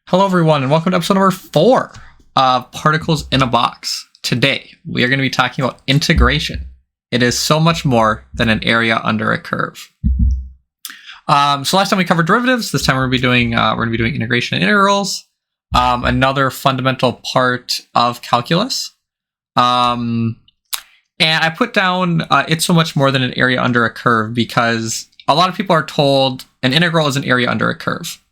Hello everyone and welcome to episode number 4 of Particles in a Box. Today we are going to be talking about integration. It is so much more than an area under a curve. So last time we covered derivatives. This time we're going to be doing integration and integrals. Another fundamental part of calculus. And I put down it's so much more than an area under a curve because a lot of people are told an integral is an area under a curve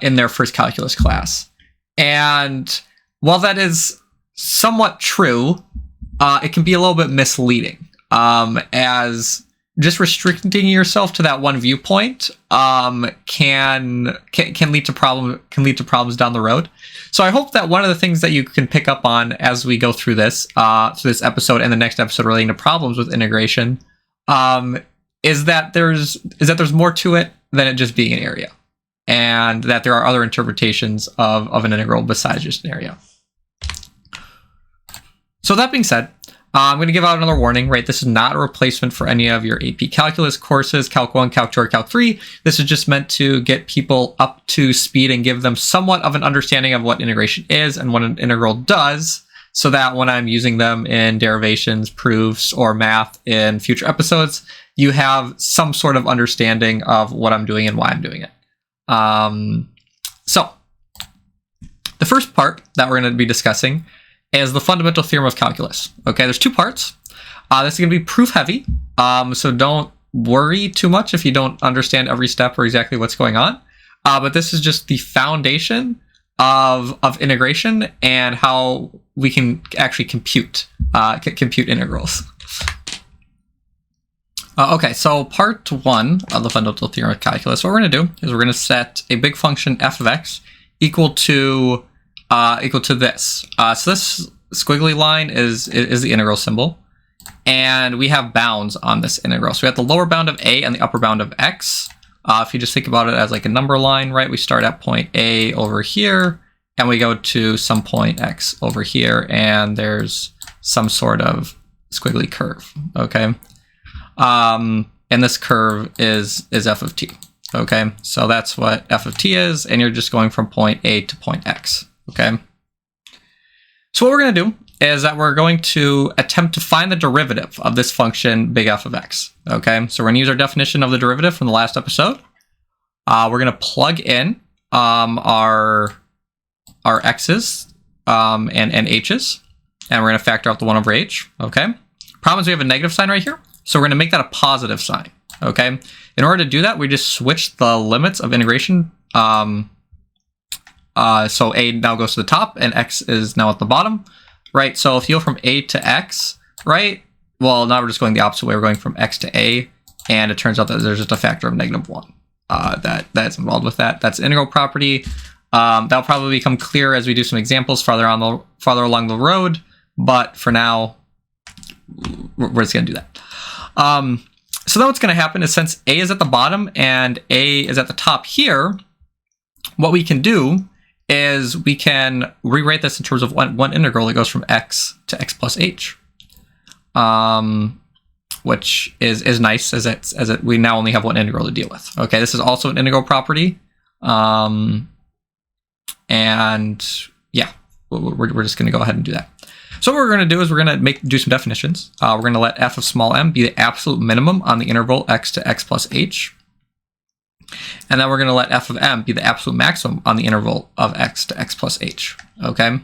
in their first calculus class. And while that is somewhat true, it can be a little bit misleading, as just restricting yourself to that one viewpoint can lead to problems down the road. So I hope that one of the things that you can pick up on as we go through this episode and the next episode relating to problems with integration is that there's more to it than it just being an area, and that there are other interpretations of an integral besides just an area. So that being said, I'm going to give out another warning, right? This is not a replacement for any of your AP Calculus courses, Calc 1, Calc 2, or Calc 3. This is just meant to get people up to speed and give them somewhat of an understanding of what integration is and what an integral does, so that when I'm using them in derivations, proofs, or math in future episodes, you have some sort of understanding of what I'm doing and why I'm doing it. So the first part that we're going to be discussing is the fundamental theorem of calculus. Okay, there's two parts. This is going to be proof heavy, so don't worry too much if you don't understand every step or exactly what's going on. But this is just the foundation of integration and how we can actually compute integrals. Okay, so part 1 of the fundamental theorem of calculus, what we're going to do is we're going to set a big function f of x equal to this. So this squiggly line is the integral symbol, and we have bounds on this integral. So we have the lower bound of a and the upper bound of x. If you just think about it as like a number line, right? We start at point A over here, and we go to some point x over here, and there's some sort of squiggly curve, okay? And this curve is f of t, okay? So that's what f of t is, and you're just going from point A to point x, okay? So what we're going to do is that we're going to attempt to find the derivative of this function, big F of x, okay? So we're going to use our definition of the derivative from the last episode. We're going to plug in our x's and h's, and we're going to factor out the 1 over h, okay? Problem is we have a negative sign right here, so we're going to make that a positive sign, okay? In order to do that, we just switch the limits of integration. So a now goes to the top, and x is now at the bottom, right? So if you go from a to x, right? Well, now we're just going the opposite way. We're going from x to a, and it turns out that there's just a factor of -1 that's involved with that. That's integral property. That'll probably become clear as we do some examples farther along the road, but for now, we're just going to do that. So then what's going to happen is, since a is at the bottom and a is at the top here, what we can do is we can rewrite this in terms of one integral that goes from x to x plus h, which is nice as we now only have one integral to deal with. Okay, this is also an integral property, and yeah, we're just going to go ahead and do that. So what we're going to do is we're going to do some definitions. We're going to let f of small m be the absolute minimum on the interval x to x plus h. And then we're going to let f of m be the absolute maximum on the interval of x to x plus h. Okay?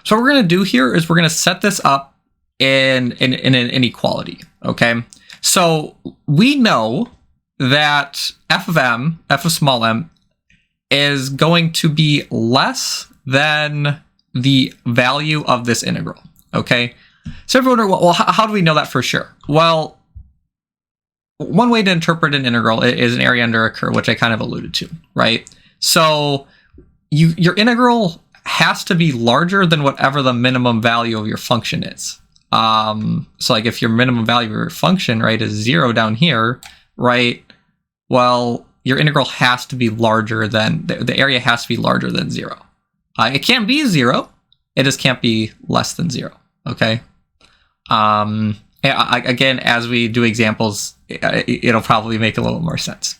So what we're going to do here is we're going to set this up in an inequality. Okay? So we know that f of small m, is going to be less than the value of this integral, okay? So everyone wonder, well, how do we know that for sure? Well, one way to interpret an integral is an area under a curve, which I kind of alluded to, right? So your integral has to be larger than whatever the minimum value of your function is. So like if your minimum value of your function, right, is 0 down here, right? Well, your integral has to be larger than, the area has to be larger than 0. It can't be 0. It just can't be less than 0. Okay. Again, as we do examples, it'll probably make a little more sense.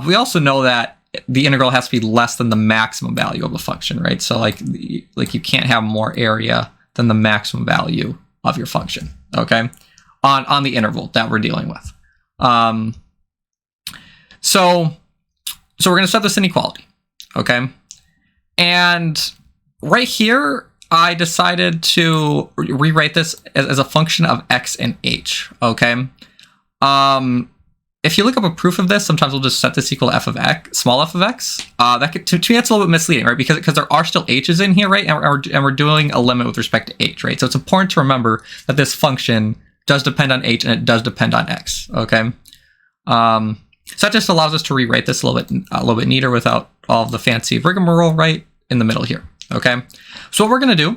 We also know that the integral has to be less than the maximum value of the function, right? So like you can't have more area than the maximum value of your function, okay? On the interval that we're dealing with. So we're going to set this inequality, okay? And right here, I decided to rewrite this as a function of x and h, okay? If you look up a proof of this, sometimes we'll just set this equal to f of x, small f of x. To me, that's a little bit misleading, right? Because there are still h's in here, right? And we're doing a limit with respect to h, right? So it's important to remember that this function does depend on h and it does depend on x, okay? So that just allows us to rewrite this a little bit neater without all of the fancy rigmarole right in the middle here, okay? So what we're going to do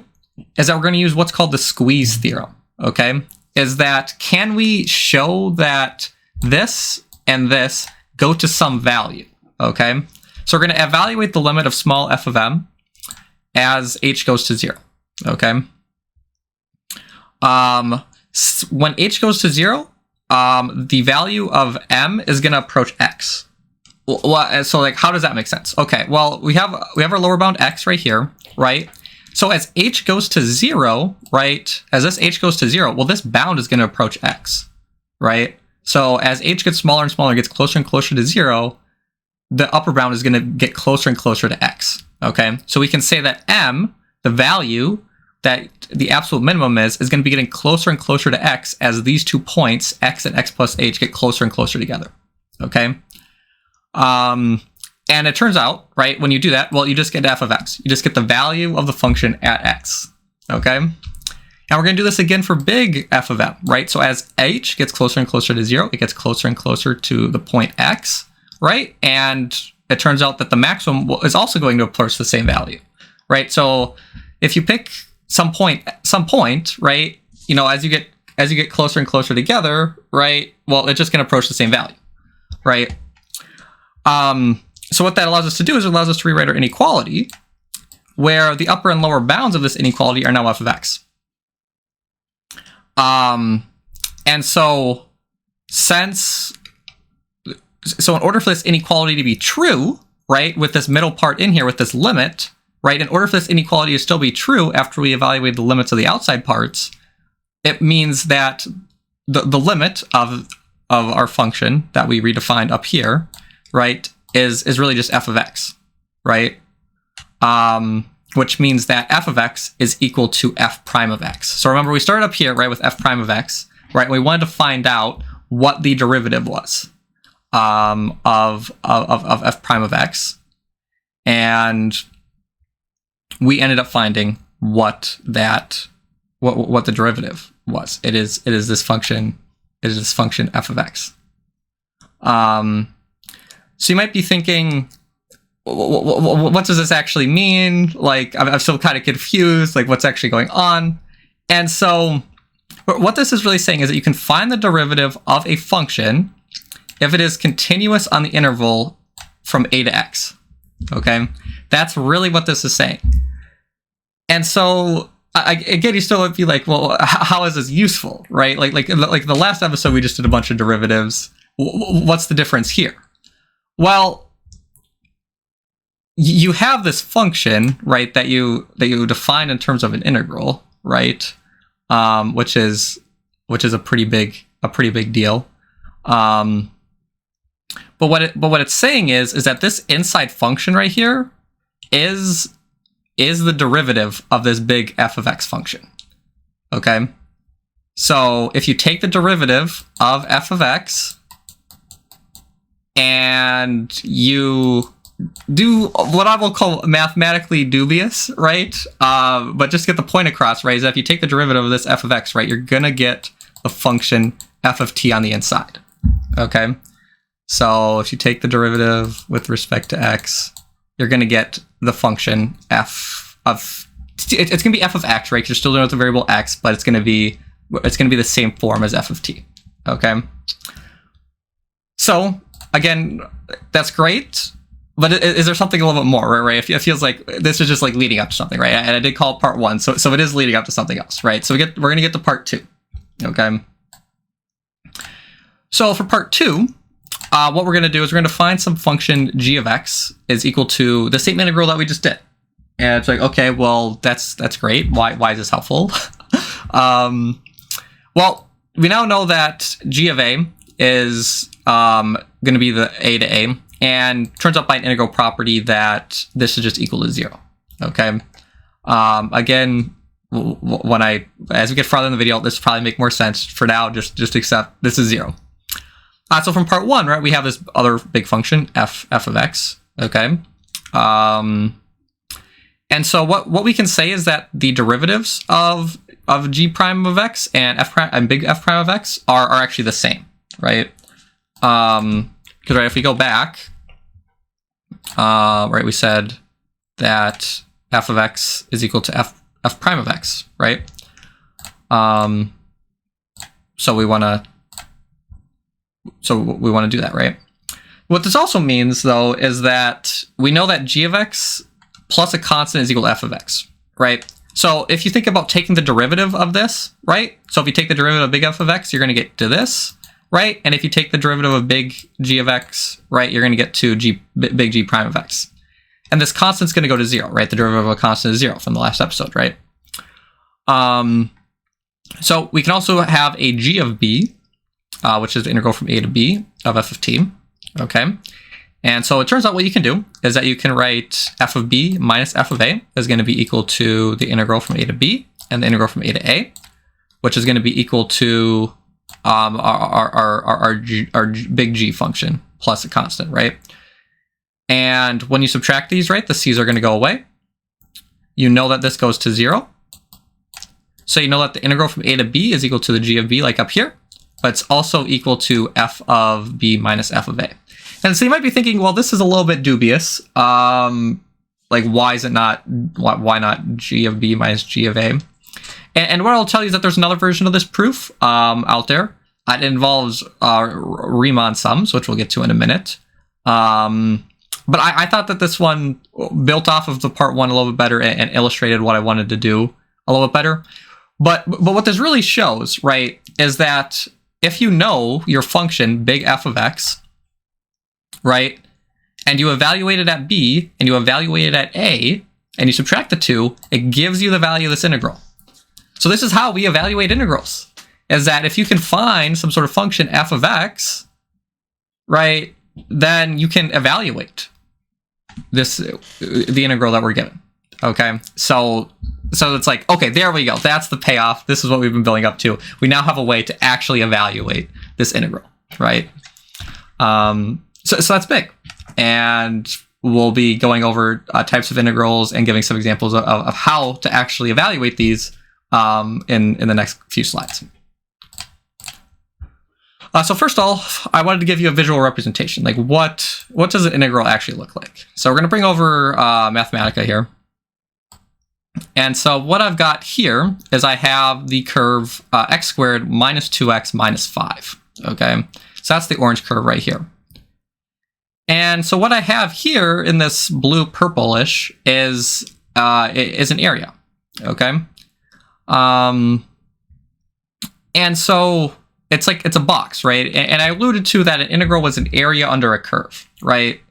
is that we're going to use what's called the squeeze theorem, okay? Is that can we show that this and this go to some value, okay? So we're going to evaluate the limit of small f of m as h goes to 0, okay? When h goes to 0, the value of m is going to approach x. So like, how does that make sense? Okay, well, we have our lower bound x right here, right? So as h goes to 0, right? As this h goes to 0, well, this bound is going to approach x, right? So as h gets smaller and smaller, gets closer and closer to 0, the upper bound is going to get closer and closer to x, okay? So we can say that m, the value that the absolute minimum is going to be getting closer and closer to x as these 2 points, x and x plus h, get closer and closer together, okay? And it turns out, right, when you do that, well, you just get f of x. You just get the value of the function at x, okay? And we're going to do this again for big f of m, right? So as h gets closer and closer to 0, it gets closer and closer to the point x, right? And it turns out that the maximum is also going to approach the same value, right? So if you pick some point, right, you know, as you get closer and closer together, right, well, it's just going to approach the same value, right? So what that allows us to do is it allows us to rewrite our inequality where the upper and lower bounds of this inequality are now f of x. And so in order for this inequality to be true, right, with this middle part in here, with this limit, right, in order for this inequality to still be true after we evaluate the limits of the outside parts, it means that the limit of our function that we redefined up here, right, is really just f of x, right? Which means that f of x is equal to f prime of x. So remember, we started up here, right, with f prime of x, right? We wanted to find out what the derivative was of f prime of x, and we ended up finding what the derivative was. It is this function. It is this function f of x. So you might be thinking, what does this actually mean? Like, I'm still kind of confused, like what's actually going on? And so what this is really saying is that you can find the derivative of a function if it is continuous on the interval from a to x, okay? That's really what this is saying. And so, again, you still would be like, well, how is this useful, right? Like the last episode, we just did a bunch of derivatives. What's the difference here? Well, you have this function, right, that you define in terms of an integral, right, which is a pretty big deal. But what it's saying is that this inside function right here is the derivative of this big f of x function. Okay, so if you take the derivative of f of x and you do what I will call mathematically dubious, right? But just get the point across, right? Is that if you take the derivative of this f of x, right, you're gonna get the function f of t on the inside. Okay, so if you take the derivative with respect to x, you're gonna get the function f of it's gonna be f of x, right? Because you're still dealing with the variable x, but it's gonna be the same form as f of t. Okay, so again, that's great. But is there something a little bit more, right? It feels like this is just like leading up to something, right? And I did call it part 1, so it is leading up to something else, right? So we're going to get to part 2, okay? So for part 2, what we're going to do is we're going to find some function g of x is equal to the same integral that we just did. And it's like, okay, well, that's great. Why is this helpful? Well, we now know that g of a is going to be the a to a, and turns out by an integral property that this is just equal to 0. Okay. Again, as we get farther in the video, this will probably make more sense. For now, just accept this is 0. So from part 1, right, we have this other big function f of x. Okay. And so what we can say is that the derivatives of g prime of x and f prime and big F prime of x are actually the same, right? Because right, if we go back, right, we said that f of x is equal to f prime of x, right? So we want to do that, right? What this also means, though, is that we know that g of x plus a constant is equal to f of x, right? So if you think about taking the derivative of this, right? So if you take the derivative of big F of x, you're going to get to this, right? And if you take the derivative of big g of x, right, you're going to get to big G prime of x. And this constant's going to go to 0, right? The derivative of a constant is 0 from the last episode, right? So we can also have a g of b, which is the integral from a to b of f of t, okay? And so it turns out what you can do is that you can write f of b minus f of a is going to be equal to the integral from a to b and the integral from a to a, which is going to be equal to our big G function plus a constant, right? And when you subtract these, right, the c's are going to go away. You know that this goes to 0. So you know that the integral from a to b is equal to the g of b, like up here, but it's also equal to f of b minus f of a. And so you might be thinking, well, this is a little bit dubious. Like, why not g of b minus g of a? And what I'll tell you is that there's another version of this proof out there. It involves Riemann sums, which we'll get to in a minute. But I thought that this one built off of the part 1 a little bit better and illustrated what I wanted to do a little bit better. But what this really shows, right, is that if you know your function, big F of x, right, and you evaluate it at b, and you evaluate it at a, and you subtract the two, it gives you the value of this integral. So this is how we evaluate integrals, is that if you can find some sort of function f of x, right, then you can evaluate the integral that we're given. Okay, so it's like, okay, there we go. That's the payoff. This is what we've been building up to. We now have a way to actually evaluate this integral, right? So that's big. And we'll be going over types of integrals and giving some examples of how to actually evaluate these in the next few slides. So first off, I wanted to give you a visual representation. Like, what does an integral actually look like? So we're going to bring over Mathematica here. And so what I've got here is I have the curve x squared minus 2x minus 5. Okay, so that's the orange curve right here. And so what I have here in this blue purplish is an area. Okay, and so it's a box, right? And I alluded to that an integral was an area under a curve, right?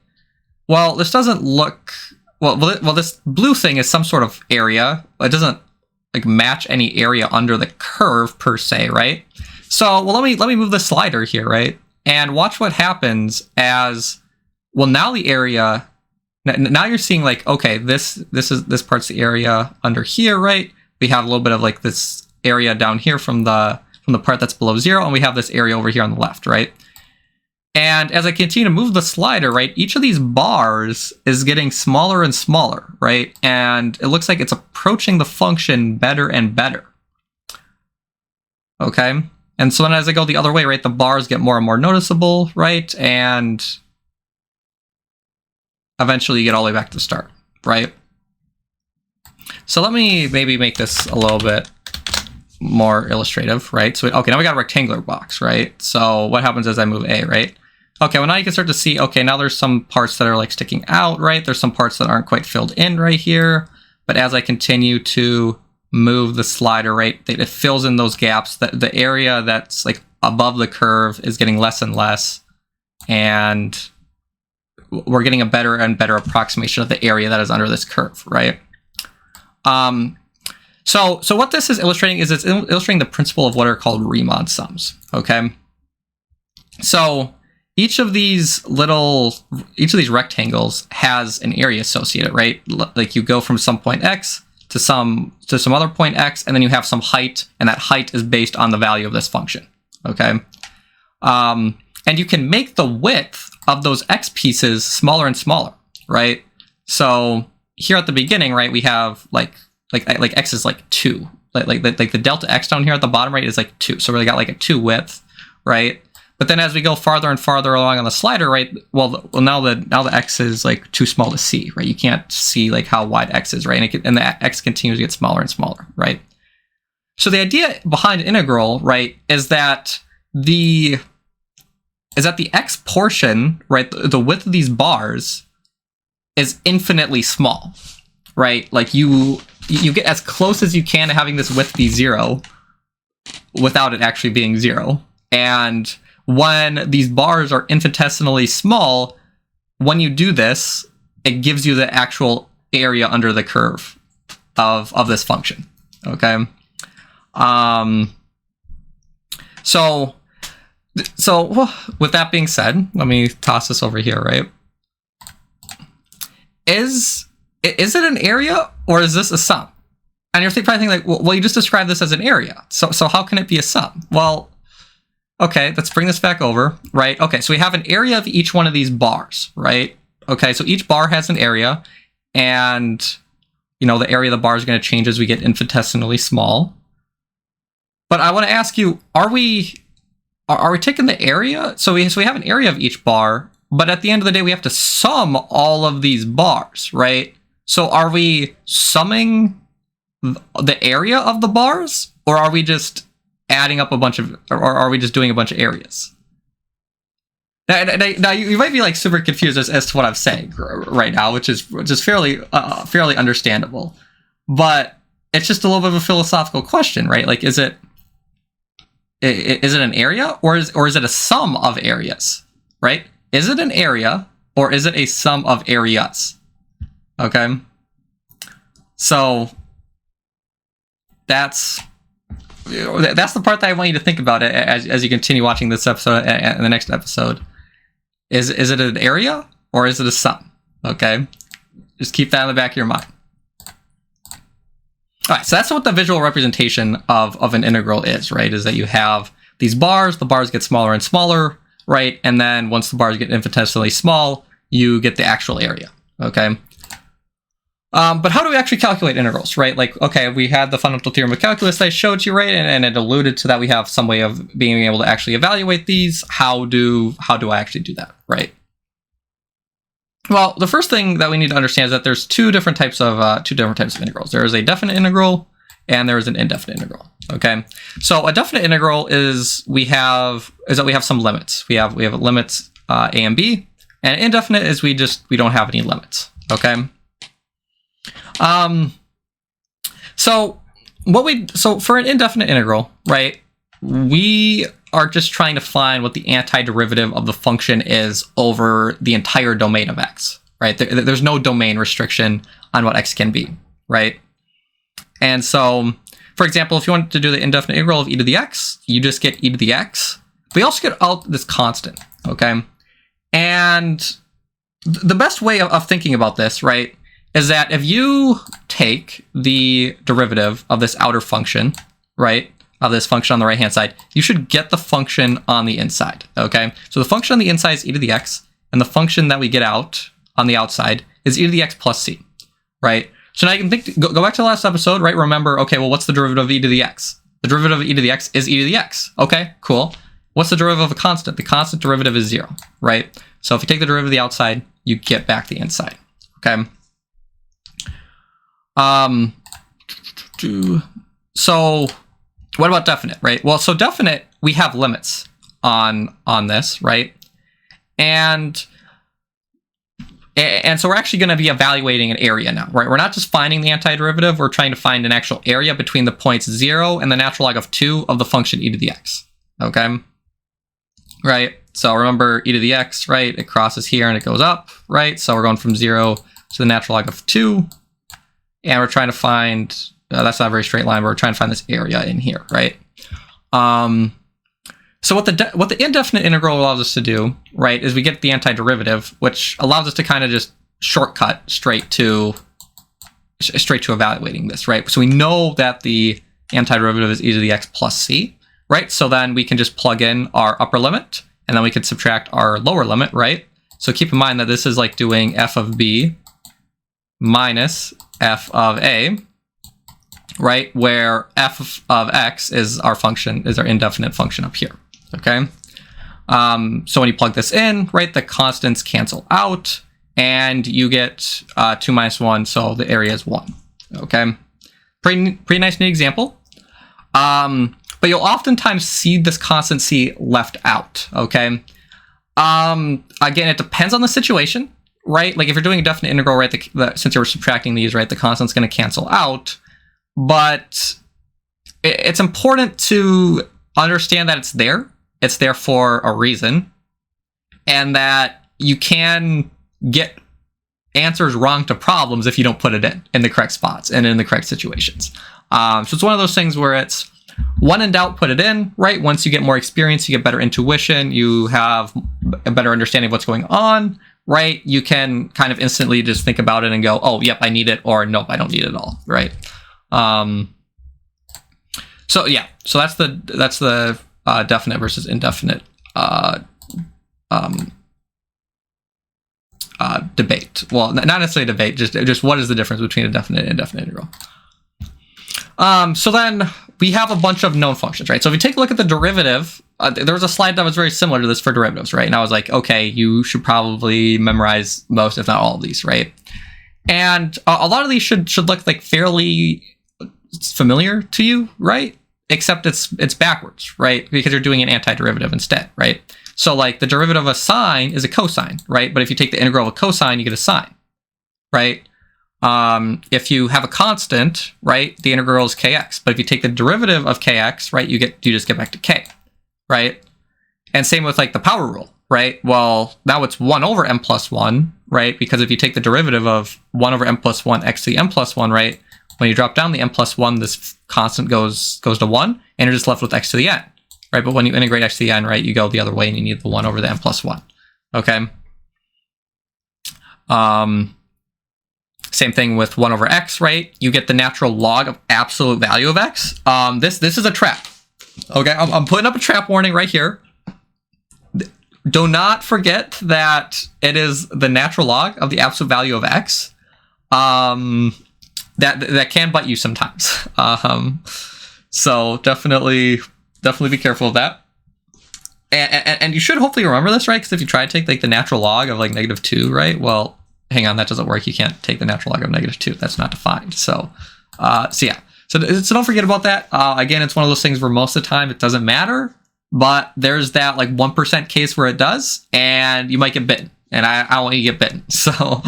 Well, this doesn't look well. This blue thing is some sort of area. It doesn't like match any area under the curve per se, right? So, well, let me move the slider here, right? And watch what happens as well. Now the area. Now you're seeing like, okay, this part's the area under here, right? We have a little bit of like this area down here from the part that's below 0, and we have this area over here on the left, right? And as I continue to move the slider, right, each of these bars is getting smaller and smaller, right? And it looks like it's approaching the function better and better. Okay? And so then as I go the other way, right, the bars get more and more noticeable, right? And eventually you get all the way back to the start, right? So let me maybe make this a little bit more illustrative, right? So, okay, now we got a rectangular box, right? So what happens as I move A, right? Okay, well now you can start to see, okay, now there's some parts that are like sticking out, right? There's some parts that aren't quite filled in right here. But as I continue to move the slider, right, it fills in those gaps. That the area that's like above the curve is getting less and less. and we're getting a better and better approximation of the area that is under this curve, right? So what this is illustrating is it's illustrating the principle of what are called Riemann sums, okay? So each of these rectangles has an area associated, right? Like you go from some point x to some other point x, and then you have some height, and that height is based on the value of this function, okay? And you can make the width of those x pieces smaller and smaller, right? So here at the beginning, right, we have like x is like 2, like the delta x down here at the bottom, right, is like 2. So we got like a 2 width, right? But then as we go farther and farther along on the slider, right, well now the x is like too small to see, right? You can't see like how wide x is, right? And the x continues to get smaller and smaller, right? So the idea behind an integral, right, is that the x portion, right, the width of these bars is infinitely small, right? Like you get as close as you can to having this width be 0 without it actually being 0. And when these bars are infinitesimally small, when you do this, it gives you the actual area under the curve of this function, okay? So with that being said, let me toss this over here, right? Is it an area or is this a sum? And you're probably thinking like, well, you just described this as an area. So how can it be a sum? Well, okay, let's bring this back over, right? Okay, so we have an area of each one of these bars, right? Okay, so each bar has an area, and you know the area of the bar is going to change as we get infinitesimally small. But I want to ask you, are we taking the area? So we have an area of each bar, but at the end of the day, we have to sum all of these bars, right? So are we summing the area of the bars, or are we just adding up a bunch of, or are we just doing a bunch of areas? Now you might be like super confused as to what I'm saying right now, which is fairly understandable, but it's just a little bit of a philosophical question, right? Like, is it an area or is it a sum of areas, right? Is it an area or is it a sum of areas? Okay, so that's the part that I want you to think about it as you continue watching this episode and the next episode. Is it an area or is it a sum? Okay, just keep that in the back of your mind. All right, so that's what the visual representation of an integral is, right? Is that you have these bars, the bars get smaller and smaller, right? And then once the bars get infinitesimally small, you get the actual area, okay? But how do we actually calculate integrals, right? Like, okay, we had the fundamental theorem of calculus that I showed you, right? And it alluded to that we have some way of being able to actually evaluate these. How do I actually do that, right? Well, the first thing that we need to understand is that there's two different types of integrals. There is a definite integral and there is an indefinite integral. Okay, so a definite integral is that we have some limits. We have limits a and b, and indefinite is we don't have any limits. Okay. So for an indefinite integral, right, we are just trying to find what the antiderivative of the function is over the entire domain of x, right? There's no domain restriction on what x can be, right? And so, for example, if you want to do the indefinite integral of e to the x, you just get e to the x. But you also get out this constant, okay? And the best way of thinking about this, right, is that if you take the derivative of this outer function, right, of this function on the right-hand side, you should get the function on the inside, okay? So the function on the inside is e to the x, and the function that we get out on the outside is e to the x plus c, right? So now you can go back to the last episode, right? Remember, okay, well, what's the derivative of e to the x? The derivative of e to the x is e to the x. Okay, cool. What's the derivative of a constant? The constant derivative is 0, right? So if you take the derivative of the outside, you get back the inside, okay? So what about definite, right? Well, so definite, we have limits on this, right? And so we're actually going to be evaluating an area now, right? We're not just finding the antiderivative, we're trying to find an actual area between the points 0 and the natural log of 2 of the function e to the x, okay? Right? So remember e to the x, right? It crosses here and it goes up, right? So we're going from 0 to the natural log of 2. And we're trying to find, that's not a very straight line, but we're trying to find this area in here, right? So what the indefinite integral allows us to do, right, is we get the antiderivative, which allows us to kind of just shortcut straight to evaluating this, right? So we know that the antiderivative is e to the x plus c, right? So then we can just plug in our upper limit, and then we can subtract our lower limit, right? So keep in mind that this is like doing f of b minus f of a, right? Where f of x is our function, is our indefinite function up here, okay? So when you plug this in, right, the constants cancel out, and you get 2 minus 1, so the area is 1, okay? Pretty nice neat example. But you'll oftentimes see this constant c left out, okay? Again, it depends on the situation, right? Like if you're doing a definite integral, right, since you're subtracting these, right, the constant's going to cancel out. But it's important to understand that it's there. It's there for a reason. And that you can get answers wrong to problems if you don't put it in the correct spots and in the correct situations. So it's one of those things where it's, when in doubt, put it in, right? Once you get more experience, you get better intuition, you have a better understanding of what's going on, right? You can kind of instantly just think about it and go, oh, yep, I need it, or nope, I don't need it at all, right? So yeah, so that's the definite versus indefinite debate. Well, not necessarily debate, just what is the difference between a definite and indefinite integral. So then we have a bunch of known functions, right? So if you take a look at the derivative, there was a slide that was very similar to this for derivatives, right? And I was like, okay, you should probably memorize most, if not all of these, right? And a lot of these should look like fairly familiar to you, right? Except it's backwards, right? Because you're doing an antiderivative instead, right? So like the derivative of a sine is a cosine, right? But if you take the integral of a cosine, you get a sine, right? If you have a constant, right, the integral is kx. But if you take the derivative of kx, right, you just get back to k, right? And same with like the power rule, right? Well, now it's 1 over m plus 1, right? Because if you take the derivative of 1 over m plus 1 x to the m plus 1, right, when you drop down the m plus 1, this constant goes to 1, and you're just left with x to the n, right? But when you integrate x to the n, right, you go the other way, and you need the 1 over the m plus 1, okay? Same thing with 1 over x, right? You get the natural log of absolute value of x. This is a trap. Okay, I'm putting up a trap warning right here. Do not forget that it is the natural log of the absolute value of x. That can bite you sometimes. So definitely be careful of that. And you should hopefully remember this, right? Because if you try to take like the natural log of like -2, right? Well, hang on, that doesn't work. You can't take the natural log of -2. That's not defined. So yeah. So don't forget about that. Again, it's one of those things where most of the time it doesn't matter, but there's that like 1% case where it does, and you might get bitten. And I don't want you to get bitten. So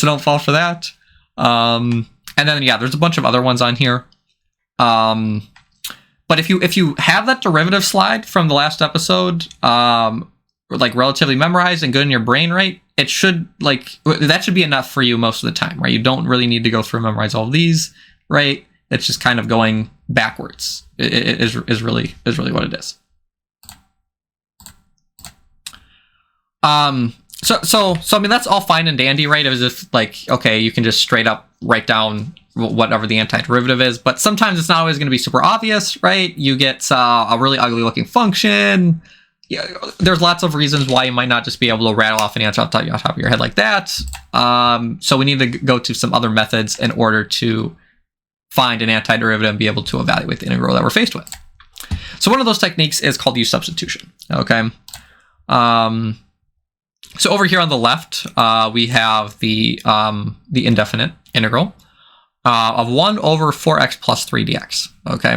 don't fall for that. And then yeah, there's a bunch of other ones on here. But if you have that derivative slide from the last episode, like relatively memorized and good in your brain, right? It should that should be enough for you most of the time, right? You don't really need to go through and memorize all of these, right? It's just kind of going backwards. It is really what it is. So I mean that's all fine and dandy, right? It was just like, okay, you can just straight up write down whatever the antiderivative is, but sometimes it's not always going to be super obvious, right? You get a really ugly looking function. Yeah, there's lots of reasons why you might not just be able to rattle off an answer off the top of your head like that. So we need to go to some other methods in order to find an antiderivative and be able to evaluate the integral that we're faced with. So one of those techniques is called use substitution. Okay. So over here on the left, we have the indefinite integral of 1 over 4x plus 3 dx. Okay.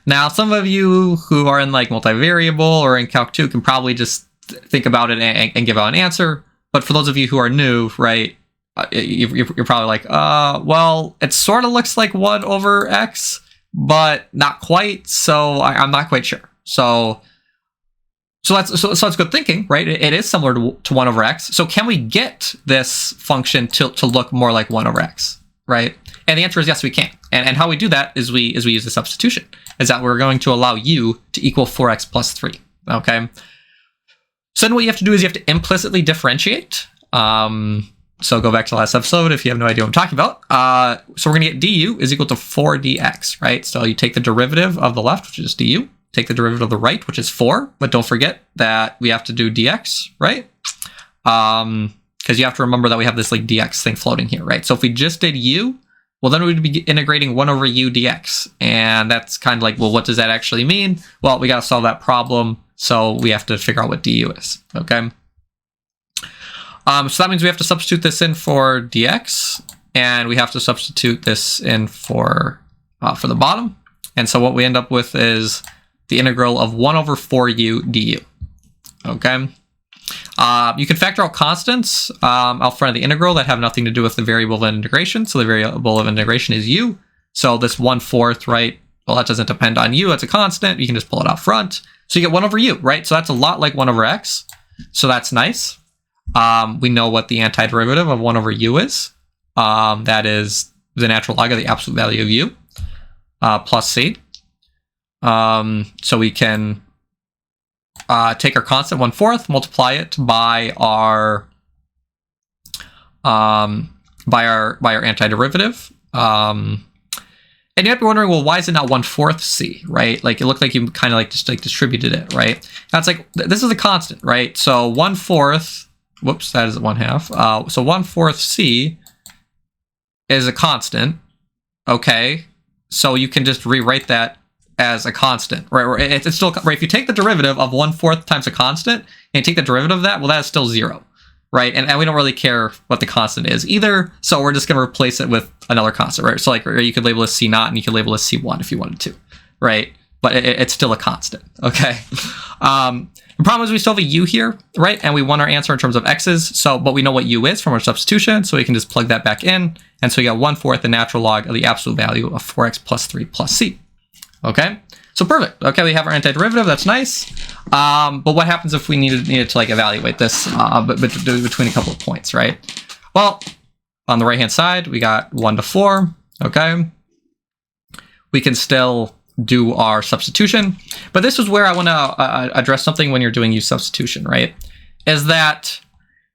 Now, some of you who are in like multivariable or in Calc 2 can probably just think about it and give out an answer. But for those of you who are new, right, you're probably like, well, it sort of looks like 1 over x, but not quite. So I'm not quite sure. So So that's good thinking, right? It is similar to 1 over x. So can we get this function to look more like 1 over x, right? And the answer is yes, we can. And how we do that is we use the substitution. Is that we're going to allow u to equal 4x plus 3, okay? So then what you have to do is you have to implicitly differentiate. So go back to last episode if you have no idea what I'm talking about. So we're going to get du is equal to 4dx, right? So you take the derivative of the left, which is du. Take the derivative of the right, which is 4. But don't forget that we have to do dx, right? Because you have to remember that we have this like dx thing floating here, right? So if we just did u, well, then we'd be integrating 1 over u dx. And that's kind of like, well, what does that actually mean? Well, we got to solve that problem. So we have to figure out what du is, okay? So that means we have to substitute this in for dx. And we have to substitute this in for the bottom. And so what we end up with is the integral of 1 over 4u du, okay? You can factor out constants out front of the integral that have nothing to do with the variable of integration. So the variable of integration is u. So this 1/4, right? Well, that doesn't depend on u. It's a constant. You can just pull it out front. So you get 1 over u, right? So that's a lot like 1 over x. So that's nice. We know what the antiderivative of 1 over u is. That is the natural log of the absolute value of u plus c. So we can take our constant 1/4, multiply it by our antiderivative. And you might be wondering, well, why is it not 1/4 c, right? Like it looked like you kind of like just like distributed it, right? That's like this is a constant, right? So 1/4. Whoops, that is 1/2. So 1/4 c is a constant. Okay, so you can just rewrite that as a constant, right? It's still right. If you take the derivative of 1/4 times a constant and take the derivative of that, well, that is still 0, right? And we don't really care what the constant is either. So we're just going to replace it with another constant, right? So like you could label this C0 and you could label this C1 if you wanted to, right? But it's still a constant, okay? The problem is we still have a u here, right? And we want our answer in terms of x's. So, but we know what u is from our substitution, so we can just plug that back in. And so we got 1/4 the natural log of the absolute value of 4x plus 3 plus c. Okay, so perfect. Okay, we have our antiderivative. That's nice. But what happens if we needed to like evaluate this between a couple of points, right? Well, on the right hand side, we got 1 to 4. Okay, we can still do our substitution, but this is where I want to address something when you're doing u substitution, right? Is that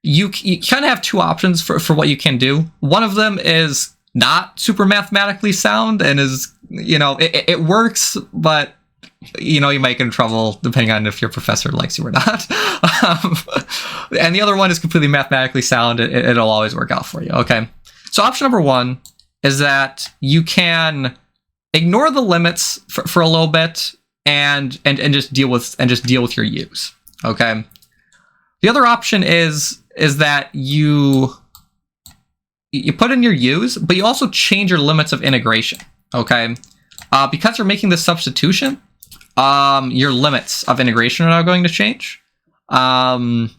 you kind of have two options for what you can do. One of them is not super mathematically sound and is, you know, it works, but you know, you might get in trouble depending on if your professor likes you or not. And the other one is completely mathematically sound. It'll always work out for you. Okay. So option number one is that you can ignore the limits for a little bit and just deal with your u's. Okay. The other option is that you put in your u's, but you also change your limits of integration. Okay. Because you're making this substitution, your limits of integration are now going to change. The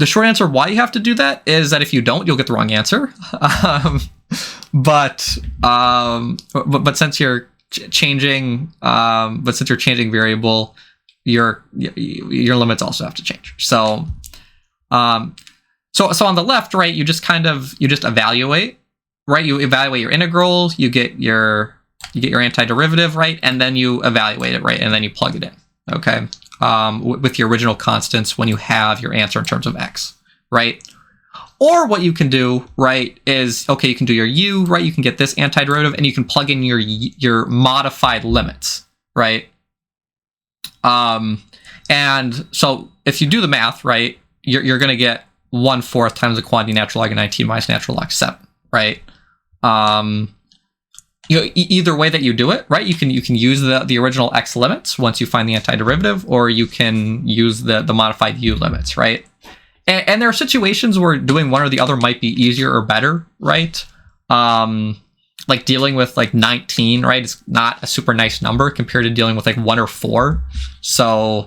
short answer why you have to do that is that if you don't, you'll get the wrong answer. But since you're changing, variable, your limits also have to change. So on the left, right, you just evaluate, right? You evaluate your integral, you get your antiderivative, right, and then you evaluate it, right, and then you plug it in. Okay. With your original constants when you have your answer in terms of x, right? Or what you can do, right, is, okay, you can do your u, right? You can get this antiderivative and you can plug in your modified limits, right? And so if you do the math, right, you're going to get 1/4 times the quantity natural log of 19 minus natural log 7, right? You know, either way that you do it, right? You can use the original x limits once you find the antiderivative, or you can use the modified u limits, right? And there are situations where doing one or the other might be easier or better, right? Like dealing with like 19, right? It's not a super nice number compared to dealing with like 1 or 4. So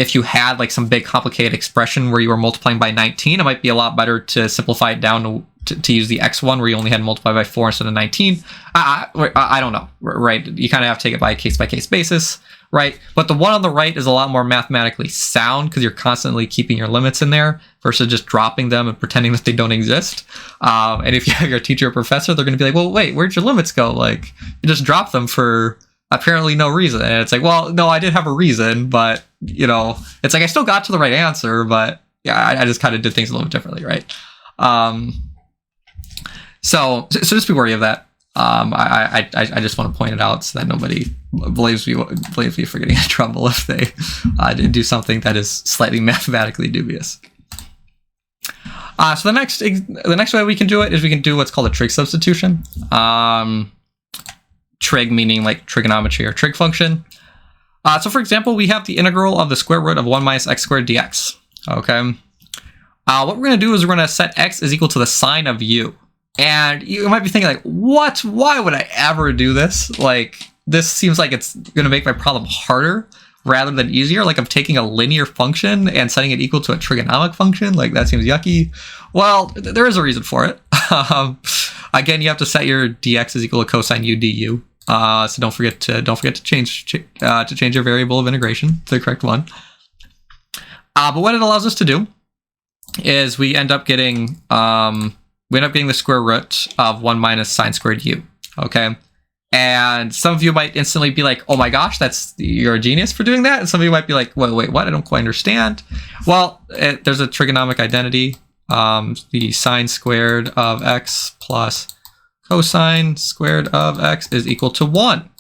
if you had like some big complicated expression where you were multiplying by 19, it might be a lot better to simplify it down to to use the x one where you only had to multiply by 4 instead of 19. I don't know, right? You kind of have to take it by a case basis, right? But the one on the right is a lot more mathematically sound because you're constantly keeping your limits in there versus just dropping them and pretending that they don't exist. And if you have your teacher or professor, they're going to be like, well, wait, where'd your limits go? Like, you just dropped them for apparently no reason. And it's like, well, no, I did have a reason, but, you know, it's like I still got to the right answer, but yeah, I just kind of did things a little bit differently, right? So just be wary of that. I just want to point it out so that nobody blames me for getting in trouble if they do something that is slightly mathematically dubious. So the next way we can do it is we can do what's called a trig substitution. Trig meaning like trigonometry or trig function. So for example, we have the integral of the square root of 1 minus x squared dx. Okay. What we're going to do is we're going to set x is equal to the sine of u. And you might be thinking like, what? Why would I ever do this? Like, this seems like it's going to make my problem harder rather than easier. Like I'm taking a linear function and setting it equal to a trigonomic function. Like that seems yucky. Well, there is a reason for it. Again, you have to set your dx is equal to cosine u du. So don't forget to change your variable of integration to the correct one. But what it allows us to do is we end up getting the square root of 1 minus sine squared u. Okay. And some of you might instantly be like, oh my gosh, you're a genius for doing that. And some of you might be like, wait, what? I don't quite understand. Well, there's a trigonomic identity. The sine squared of x plus cosine squared of x is equal to 1.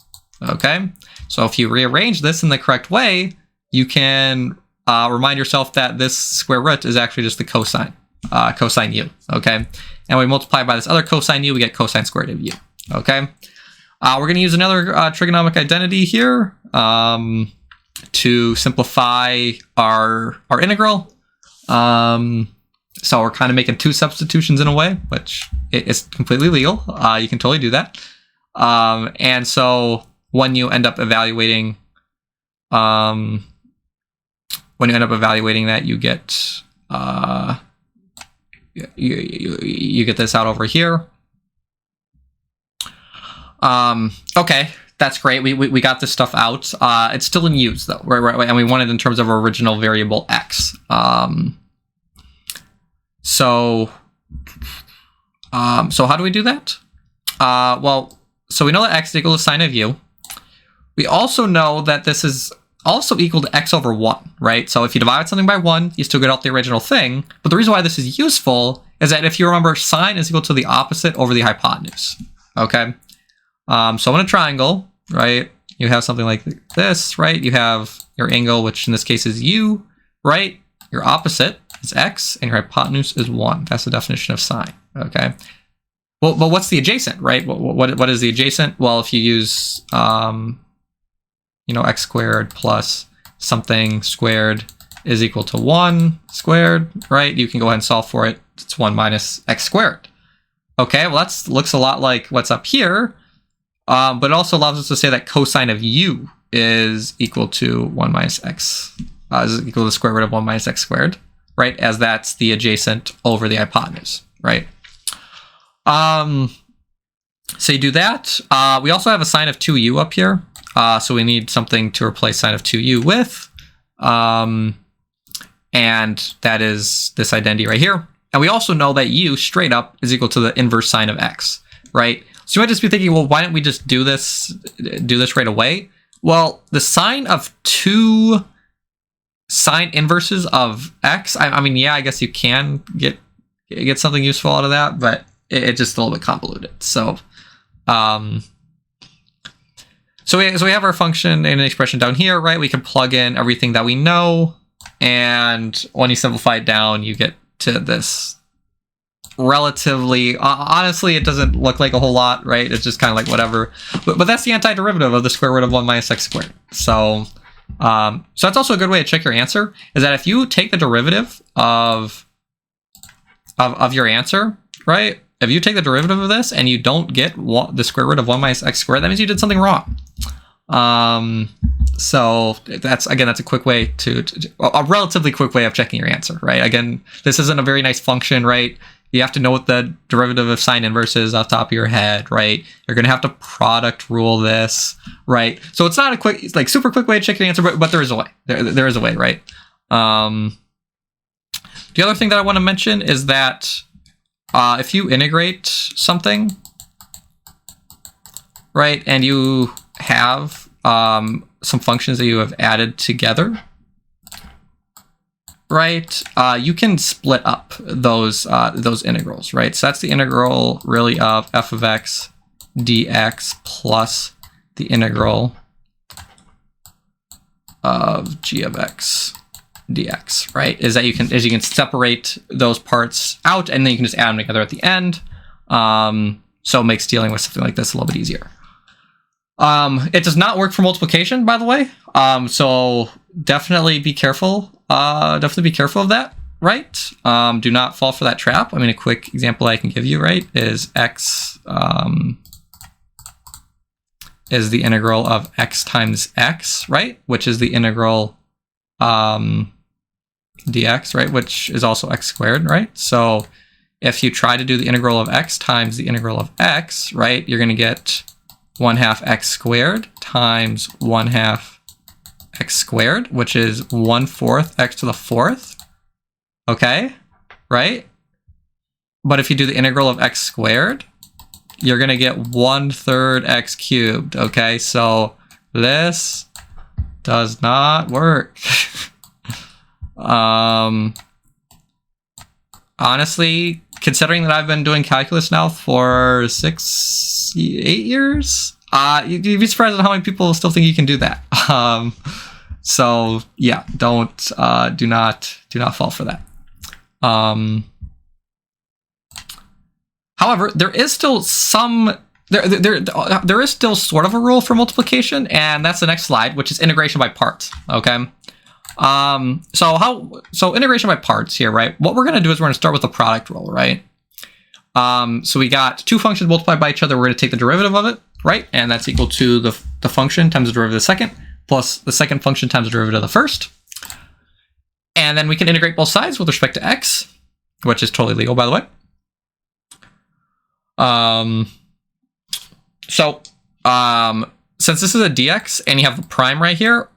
Okay. So if you rearrange this in the correct way, you can remind yourself that this square root is actually just the cosine u. Okay. And we multiply by this other cosine u, we get cosine squared of u. Okay. We're going to use another trigonomic identity here to simplify our integral. So we're kind of making two substitutions in a way, which is completely legal. You can totally do that. And so when you end up evaluating, that, you get you get this out over here. Okay, that's great. We got this stuff out. It's still in use though, right? And we want it in terms of our original variable x. So how do we do that? Well, so we know that x is equal to sine of u. We also know that this is also equal to x over 1, right? So if you divide something by 1, you still get out the original thing. But the reason why this is useful is that if you remember, sine is equal to the opposite over the hypotenuse. Okay. So in a triangle, right, you have something like this, right? You have your angle, which in this case is u, right? Your opposite is x, and your hypotenuse is 1. That's the definition of sine, okay? Well, but what's the adjacent, right? What is the adjacent? Well, if you use, x squared plus something squared is equal to 1 squared, right? You can go ahead and solve for it. It's 1 minus x squared. Okay, well, that looks a lot like what's up here. But it also allows us to say that cosine of u is equal to 1 minus x, is equal to the square root of 1 minus x squared, right? As that's the adjacent over the hypotenuse, right? So you do that. We also have a sine of 2u up here. So we need something to replace sine of 2u with. And that is this identity right here. And we also know that u straight up is equal to the inverse sine of x, right? So you might just be thinking, well, why don't we just do this right away? Well, the sine of 2 sine inverses of x, I mean, yeah, I guess you can get something useful out of that, but it's just a little bit convoluted. So, so we have our function in an expression down here, right? We can plug in everything that we know, and when you simplify it down, you get to this relatively, honestly, it doesn't look like a whole lot, right? It's just kind of like whatever. But that's the antiderivative of the square root of 1 minus x squared. So that's also a good way to check your answer, is that if you take the derivative of your answer, right? If you take the derivative of this and you don't get the square root of 1 minus x squared, that means you did something wrong. So that's a quick way a relatively quick way of checking your answer, right? Again, this isn't a very nice function, right? You have to know what the derivative of sine inverse is off the top of your head, right? You're going to have to product rule this, right? So it's not a quick, like super quick way to check the answer, but there is a way. There is a way, right? The other thing that I want to mention is that if you integrate something, right, and you have some functions that you have added together, right, you can split up those integrals, right? So that's the integral really of f of x dx plus the integral of g of x dx, right? Is that you can separate those parts out and then you can just add them together at the end. So it makes dealing with something like this a little bit easier. It does not work for multiplication, by the way. So definitely be careful. Definitely be careful of that, right? Do not fall for that trap. I mean, a quick example I can give you, right, is x is the integral of x times x, right? Which is the integral dx, right? Which is also x squared, right? So if you try to do the integral of x times the integral of x, right, you're going to get 1/2 x squared times 1/2 x squared, which is 1/4 x to the 4th. Okay, right? But if you do the integral of x squared, you're going to get 1/3 x cubed. Okay, so this does not work. Honestly, considering that I've been doing calculus now for 8 years, you'd be surprised at how many people still think you can do that. So yeah, do not fall for that. However, there is still there is still sort of a rule for multiplication, and that's the next slide, which is integration by parts. Okay. So integration by parts here, right? What we're going to do is we're going to start with the product rule, right? So we got two functions multiplied by each other. We're going to take the derivative of it, right? And that's equal to the function times the derivative of the second plus the second function times the derivative of the first. And then we can integrate both sides with respect to x, which is totally legal, by the way. Since this is a dx and you have a prime right here,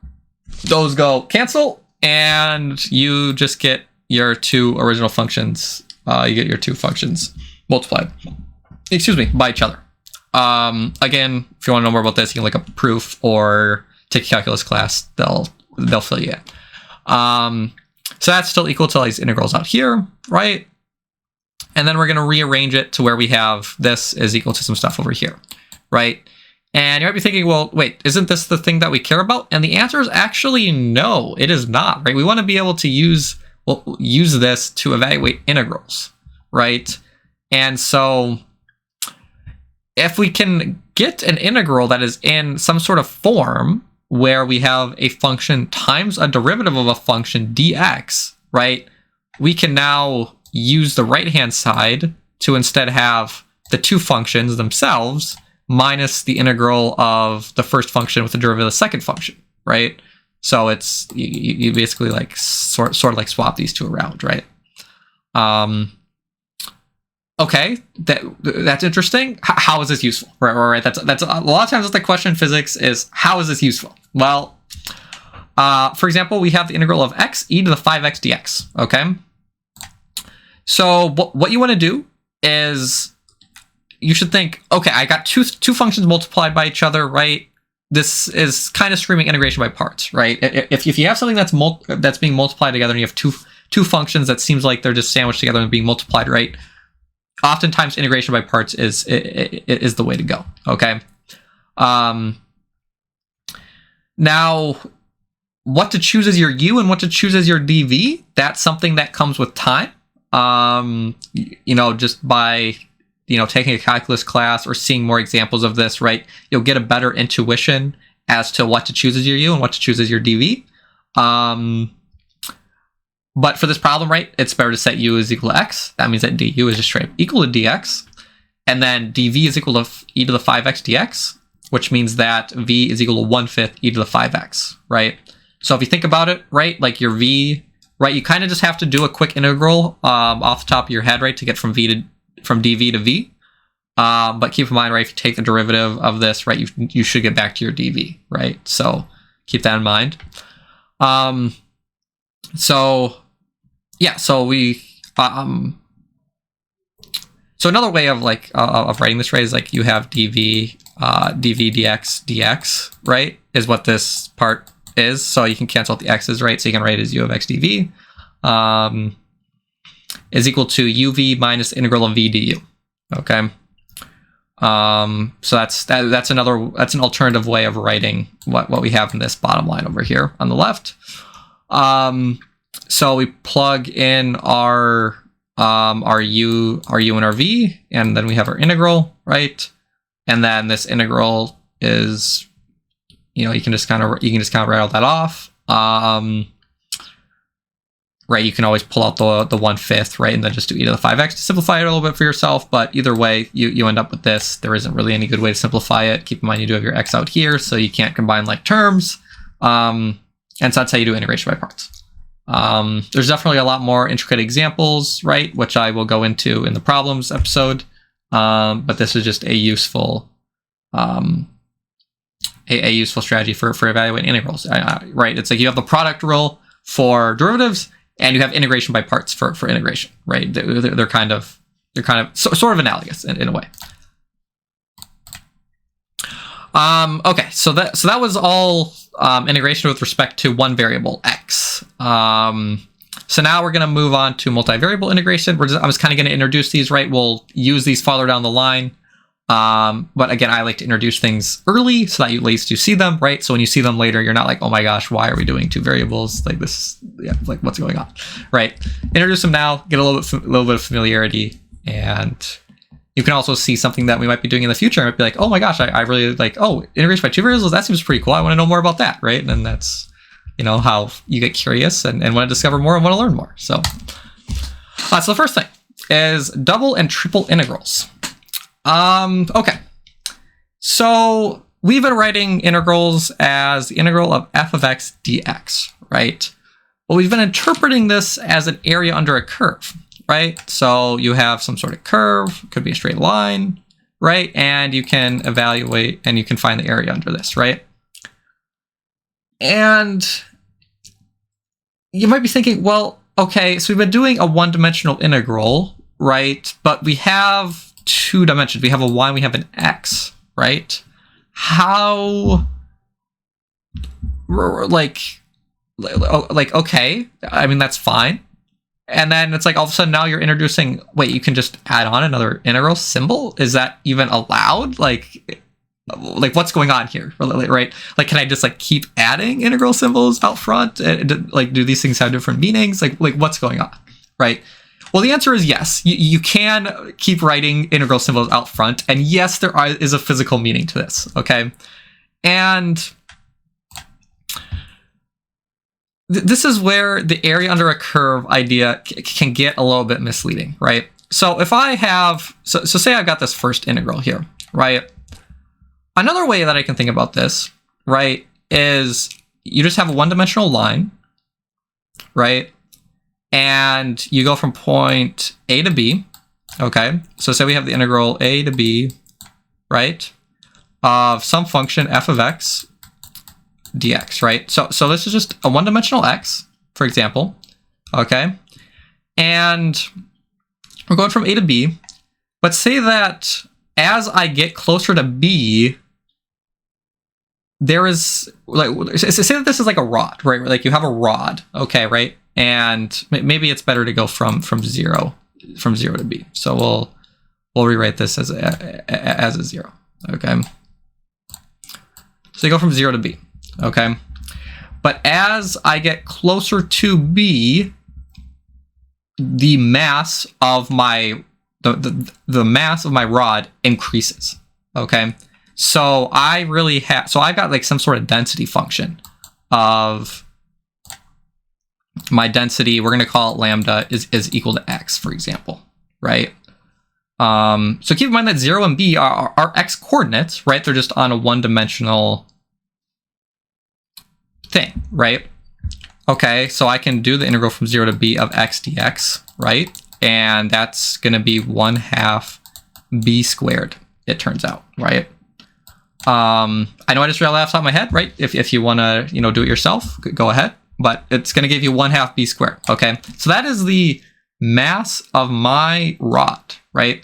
those go cancel, and you just get your two original functions. You get your two functions multiplied, by each other. Again, if you want to know more about this, you can look up a proof or take a calculus class. They'll fill you in. So that's still equal to all these integrals out here, right? And then we're going to rearrange it to where we have this is equal to some stuff over here, right? And you might be thinking, well, wait, isn't this the thing that we care about? And the answer is actually no, it is not, right? We want to be able to use this to evaluate integrals, right? And so if we can get an integral that is in some sort of form where we have a function times a derivative of a function dx, right? We can now use the right-hand side to instead have the two functions themselves minus the integral of the first function with the derivative of the second function, right? So it's you basically like sort of like swap these two around, right? Okay, that's interesting. How is this useful? Right. That's a lot of times that's the question in physics is how is this useful? Well, for example, we have the integral of x e to the 5x dx. Okay, so what you want to do is you should think, okay, I got two functions multiplied by each other, right? This is kind of screaming integration by parts, right? If you have something that's being multiplied together and you have two functions that seems like they're just sandwiched together and being multiplied, right? Oftentimes integration by parts is the way to go, okay? Now, what to choose as your u and what to choose as your dv, that's something that comes with time. Just by taking a calculus class or seeing more examples of this, right, you'll get a better intuition as to what to choose as your u and what to choose as your dv. But for this problem, right, it's better to set u is equal to x. That means that du is just straight equal to dx. And then dv is equal to e to the 5x dx, which means that v is equal to 1/5 e to the 5x, right? So if you think about it, right, like your v right? You kind of just have to do a quick integral off the top of your head, right, to get from dv to v. But keep in mind, right, if you take the derivative of this, right, you should get back to your dv, right? So keep that in mind. So yeah, so we so another way of like of writing this, right, is like you have dv dx dx, right, is what this part is. So you can cancel out the x's, right? So you can write it as u of x dv is equal to uv minus the integral of v du. Okay. So that's an alternative way of writing what we have in this bottom line over here on the left. So we plug in our u and our v, and then we have our integral, right? And then this integral is, you can just kind of write all that off. Right, you can always pull out the 1/5, right, and then just do e to the 5x to simplify it a little bit for yourself. But either way, you end up with this. There isn't really any good way to simplify it. Keep in mind you do have your x out here, so you can't combine like terms. And so that's how you do integration by parts. There's definitely a lot more intricate examples, right, which I will go into in the problems episode. But this is just a useful strategy for evaluating integrals, right? It's like you have the product rule for derivatives, and you have integration by parts for integration, right? They're kind of sort of analogous in a way. Okay, so that was all integration with respect to one variable x. So now we're going to move on to multivariable integration. I'm just kind of going to introduce these, right? We'll use these farther down the line. But again, I like to introduce things early so that at least you see them, right? So when you see them later, you're not like, oh my gosh, why are we doing two variables? Like this, yeah, like what's going on, right? Introduce them now, get a little bit of familiarity, and you can also see something that we might be doing in the future. I might be like, oh my gosh, I really like, integration by two variables, that seems pretty cool. I want to know more about that, right? And that's, how you get curious and want to discover more and want to learn more. So the first thing is double and triple integrals. Okay, so we've been writing integrals as the integral of f of x dx, right? Well, we've been interpreting this as an area under a curve, right? So you have some sort of curve, could be a straight line, right? And you can evaluate and you can find the area under this, right? And you might be thinking, well, okay, so we've been doing a one-dimensional integral, right? But we have two dimensions. We have a y and we have an x, right? How, like, okay, I mean, that's fine. And then it's like all of a sudden now you're introducing, wait, you can just add on another integral symbol? Is that even allowed? Like what's going on here, right? Like, can I just like keep adding integral symbols out front? Like, do these things have different meanings? Like what's going on, right? Well, the answer is yes. You can keep writing integral symbols out front, and yes, there is a physical meaning to this, okay? And this is where the area under a curve idea can get a little bit misleading, right? So if I have, so say I've got this first integral here, right? Another way that I can think about this, right, is you just have a one-dimensional line, right? And you go from point A to B, okay? So say we have the integral A to B, right, of some function f of x dx, right? So this is just a one-dimensional x, for example, okay? And we're going from A to B, but say that as I get closer to B, there is, like, say that this is like a rod, right? Like you have a rod, okay, right? And maybe it's better to go from zero to B. So we'll rewrite this as a 0. Okay. So you go from 0 to B. Okay. But as I get closer to B, the mass of my the mass of my rod increases. Okay. So I've got like some sort of density function of my density, we're going to call it lambda, is equal to x, for example, right? So keep in mind that 0 and b are x coordinates, right? They're just on a one-dimensional thing, right? Okay, so I can do the integral from 0 to b of x dx, right? And that's going to be 1/2 b squared, it turns out, right? I know I just read that off the top of my head, right? If you want to, do it yourself, go ahead. But it's going to give you 1/2 b squared, okay? So that is the mass of my rod, right?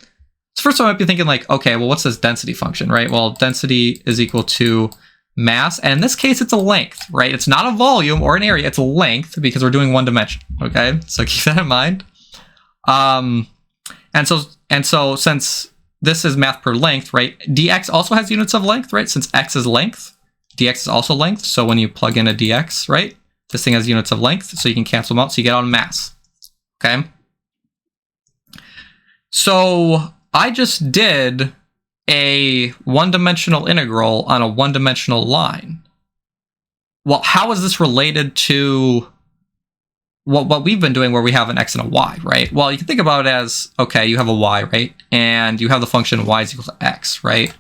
So first I might be thinking like, okay, well, what's this density function, right? Well, density is equal to mass, and in this case, it's a length, right? It's not a volume or an area, it's a length because we're doing one dimension, okay? So keep that in mind. And so since this is math per length, right? dx also has units of length, right? Since x is length, dx is also length. So when you plug in a dx, right? This thing has units of length, so you can cancel them out, so you get out a mass, okay? So I just did a one-dimensional integral on a one-dimensional line. Well, how is this related to what we've been doing where we have an x and a y, right? Well, you can think about it as, okay, you have a y, right? And you have the function y is equal to x, right?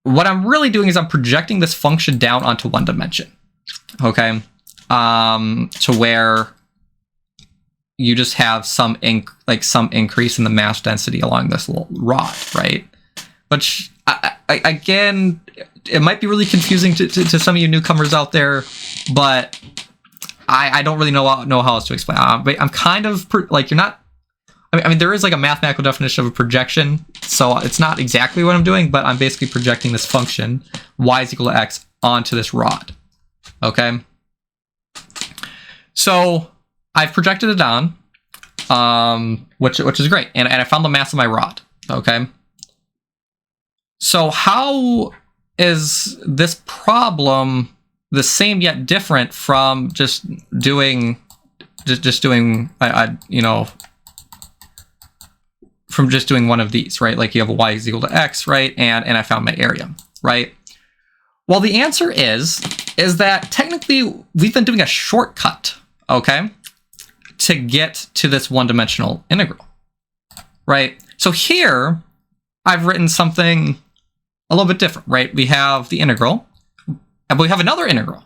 What I'm really doing is I'm projecting this function down onto one dimension, okay? To where you just have some increase in the mass density along this little rod, right? But again, it might be really confusing to some of you newcomers out there, but I don't really know how else to explain. I'm kind of like, you're not. I mean, there is like a mathematical definition of a projection, so it's not exactly what I'm doing, but I'm basically projecting this function y is equal to x onto this rod. Okay. So I've projected it down, which is great, and I found the mass of my rod. Okay. So how is this problem the same yet different from just doing from just doing one of these, right? Like you have a y is equal to x, right? And I found my area, right? Well, the answer is that technically we've been doing a shortcut, okay, to get to this one-dimensional integral, right? So here I've written something a little bit different, right? We have the integral, but we have another integral.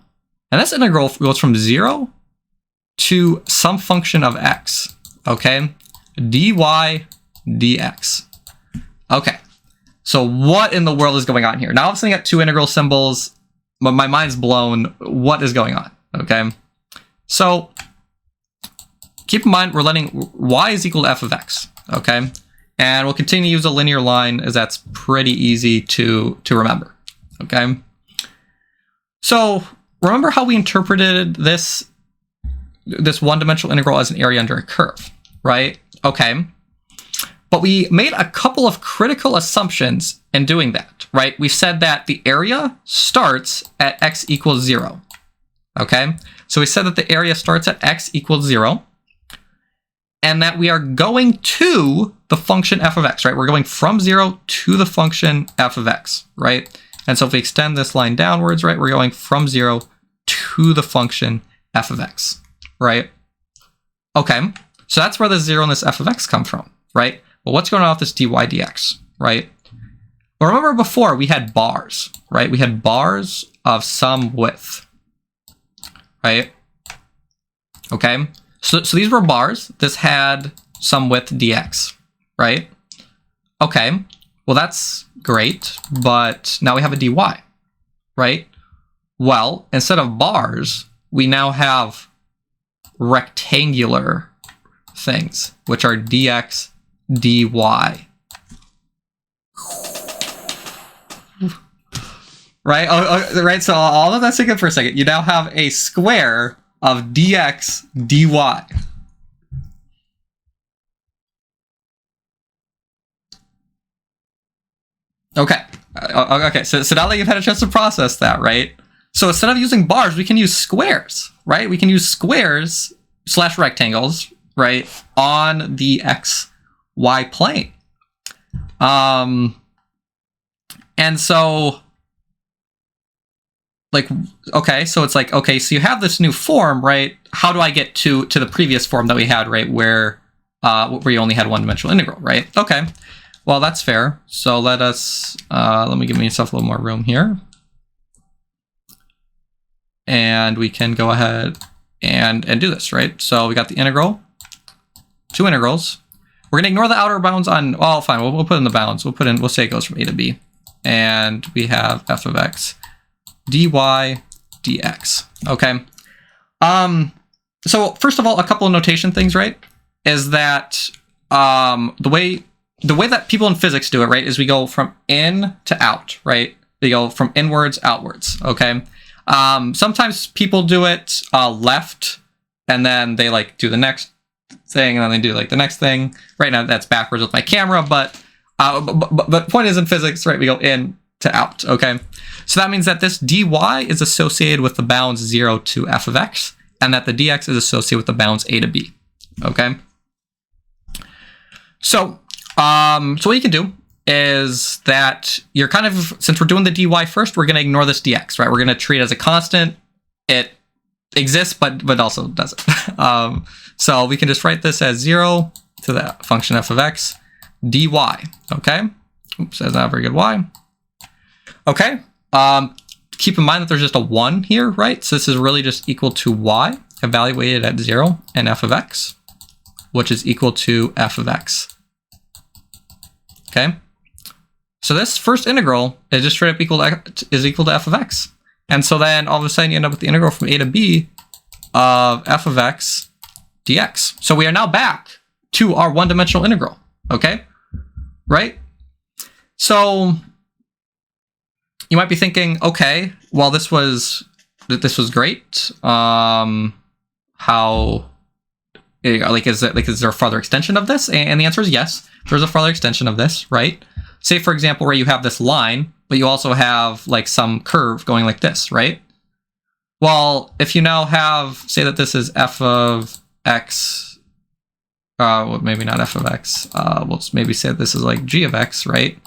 And this integral goes from 0 to some function of x, okay? dy dx. Okay, so what in the world is going on here? Now I'm sitting at two integral symbols, but my mind's blown. What is going on, okay? So keep in mind, we're letting y is equal to f of x, okay? And we'll continue to use a linear line as that's pretty easy to remember, okay? So remember how we interpreted this one-dimensional integral as an area under a curve, right? Okay. But we made a couple of critical assumptions in doing that, right? We said that the area starts at x equals 0, okay? So we said that the area starts at x equals 0, and that we are going to the function f of x, right? We're going from 0 to the function f of x, right? And so if we extend this line downwards, right, we're going from 0 to the function f of x, right? Okay, so that's where the 0 and this f of x come from, right? Well, what's going on with this dy dx, right? Well, remember before we had bars, right? We had bars of some width, right? Okay, so these were bars. This had some width dx, right? Okay, well, that's great, but now we have a dy, right? Well, instead of bars, we now have rectangular things, which are dx, dy. Right? Right, so all of that's taken for a second. You now have a square of dx, dy. Okay. Okay, so now that you've had a chance to process that, right? So instead of using bars, we can use squares, right? We can use squares / rectangles, right, on the xy plane. And so, like, okay, so it's like, okay, so you have this new form, right? How do I get to the previous form that we had, right, where you only had one-dimensional integral, right? Okay, well, that's fair. So let me give myself a little more room here. and we can go ahead and do this, right? So we got the integral, two integrals. We're going to ignore the outer bounds on, well, fine, we'll put in the bounds. We'll say it goes from a to b. And we have f of x dy dx, okay? So first of all, a couple of notation things, right? Is that the way that people in physics do it, right, is we go from in to out, right? They go from inwards, outwards, okay? Sometimes people do it left, and then they like do the next thing, and then they do like the next thing. Right now that's backwards with my camera, but point is in physics, right, we go in to out, okay? So that means that this dy is associated with the bounds 0 to f of x, and that the dx is associated with the bounds a to b, okay? So, so what you can do is that you're kind of, since we're doing the dy first, we're going to ignore this dx, right? We're going to treat it as a constant. It exists, but also doesn't. So we can just write this as 0 to the function f of x dy, okay? Oops, that's not a very good y. Okay, keep in mind that there's just a 1 here, right? So this is really just equal to y evaluated at 0 and f of x, which is equal to f of x. Okay, so this first integral is just straight up equal to f of x. And so then all of a sudden you end up with the integral from a to b of f of x dx. So we are now back to our one-dimensional integral, okay? Right? So you might be thinking, okay, well, this was great. How, like, is there a further extension of this? And the answer is yes. There's a further extension of this, right? Say, for example, where you have this line, but you also have like some curve going like this, right? Well, if you now have, say that this is f of x, well, maybe not f of x, we'll maybe say that this is like g of x, right?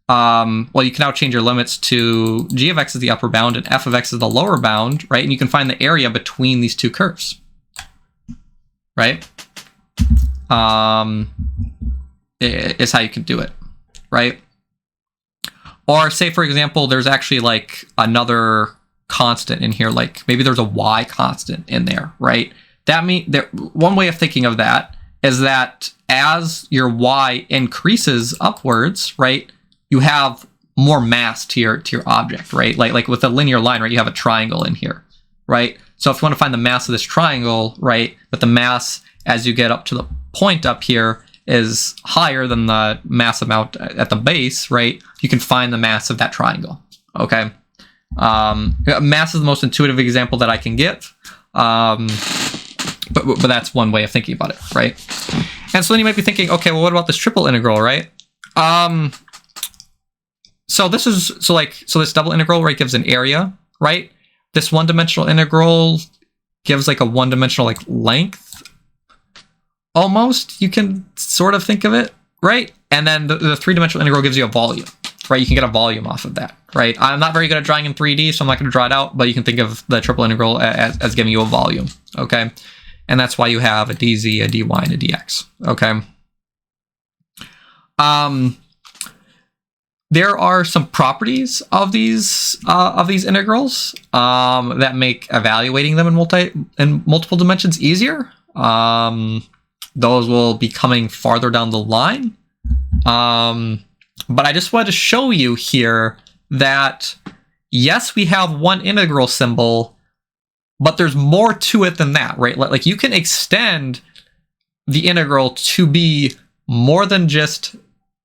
Well, you can now change your limits to g of x is the upper bound and f of x is the lower bound, right? And you can find the area between these two curves, right? Is how you can do it, right? Or say, for example, there's actually like another constant in here, like maybe there's a y constant in there, right? That means that one way of thinking of that is that as your y increases upwards, right, you have more mass to your object, right? Like with a linear line, right, you have a triangle in here, right? So if you want to find the mass of this triangle, right, but the mass as you get up to the point up here is higher than the mass amount at the base, right, you can find the mass of that triangle, okay? Mass is the most intuitive example that I can give, but that's one way of thinking about it, right? And so then you might be thinking, okay, well, what about this triple integral, right? So this is, so this double integral, right, gives an area, right? This one-dimensional integral gives like a one-dimensional like length, almost, you can sort of think of it, right? And then the three-dimensional integral gives you a volume, right? You can get a volume off of that, right? I'm not very good at drawing in 3D, so I'm not going to draw it out, but you can think of the triple integral as giving you a volume, okay? And that's why you have a dz, a dy, and a dx, okay? There are some properties of these integrals that make evaluating them in multiple dimensions easier. Those will be coming farther down the line. But I just wanted to show you here that, yes, we have one integral symbol, but there's more to it than that, right? Like you can extend the integral to be more than just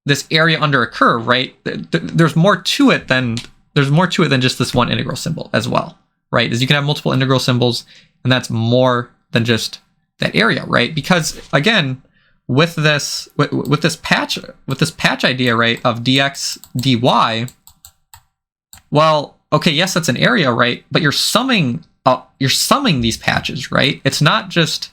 this area under a curve, right? There's more to it than just this one integral symbol as well, right? As you can have multiple integral symbols, and that's more than just that area, right? Because again, with this patch idea, right, of dx dy, well, okay, yes, that's an area, right? But you're summing these patches, right? It's not just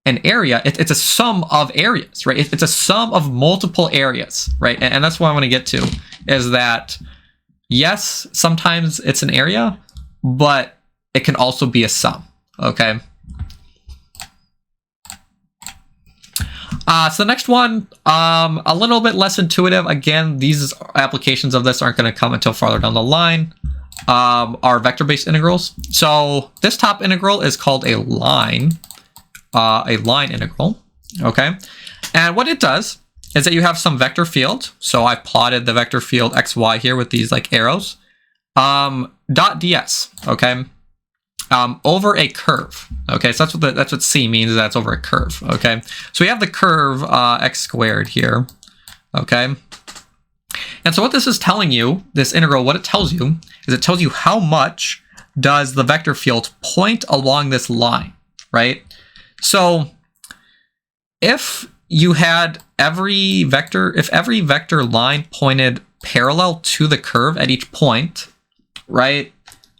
an area, it's a sum of areas, right? It's a sum of multiple areas, right? And that's what I want to get to, is that yes, sometimes it's an area, but it can also be a sum, okay? So the next one, a little bit less intuitive. Again, these applications of this aren't going to come until farther down the line. are vector-based integrals. So this top integral is called a line integral, okay? And what it does is that you have some vector field. So I plotted the vector field xy here with these like arrows, dot ds, okay? Over a curve, okay? So that's what C means, is that's over a curve, okay? So we have the curve x squared here, okay? And so what this is telling you, this integral, what it tells you is it tells you how much does the vector field point along this line, right? So if you had every vector line pointed parallel to the curve at each point, right,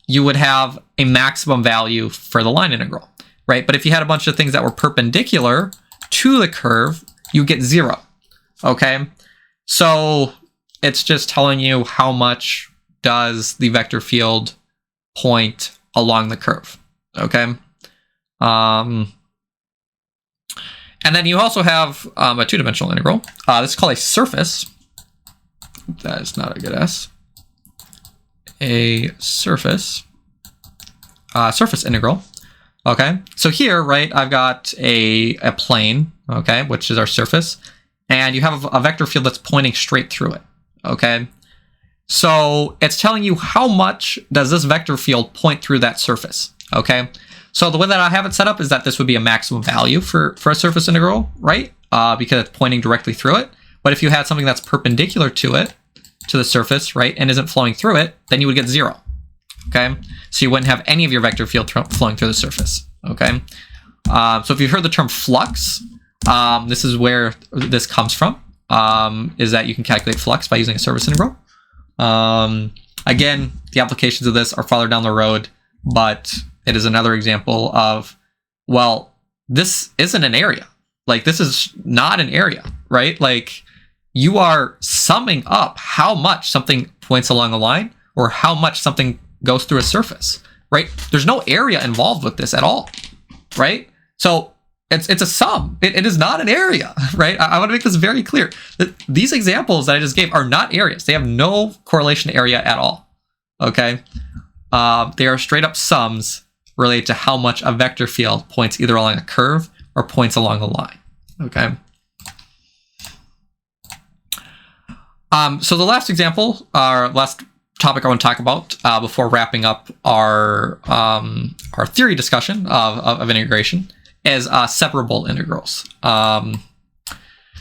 you would have a maximum value for the line integral, right? But if you had a bunch of things that were perpendicular to the curve, you get 0, okay? So it's just telling you how much does the vector field point along the curve, okay? And then you also have a two-dimensional integral. This is called a surface. That is not a good S. A surface integral. Okay, so here, right, I've got a plane, okay, which is our surface, and you have a vector field that's pointing straight through it, okay? So it's telling you how much does this vector field point through that surface, okay? So the way that I have it set up is that this would be a maximum value for a surface integral, right? Because it's pointing directly through it. But if you had something that's perpendicular to it, to the surface, right, and isn't flowing through it, then you would get 0, okay? So you wouldn't have any of your vector field flowing through the surface, okay? So if you've heard the term flux, this is where this comes from, is that you can calculate flux by using a surface integral. Again, the applications of this are farther down the road, but it is another example of, well, this isn't an area. Like, this is not an area, right? Like, you are summing up how much something points along a line or how much something goes through a surface, right? There's no area involved with this at all, right? So it's a sum. It is not an area, right? I want to make this very clear. These examples that I just gave are not areas. They have no correlation to area at all, okay? They are straight up sums related to how much a vector field points either along a curve or points along a line, okay? So the last example, our last topic I want to talk about before wrapping up our theory discussion of integration is separable integrals.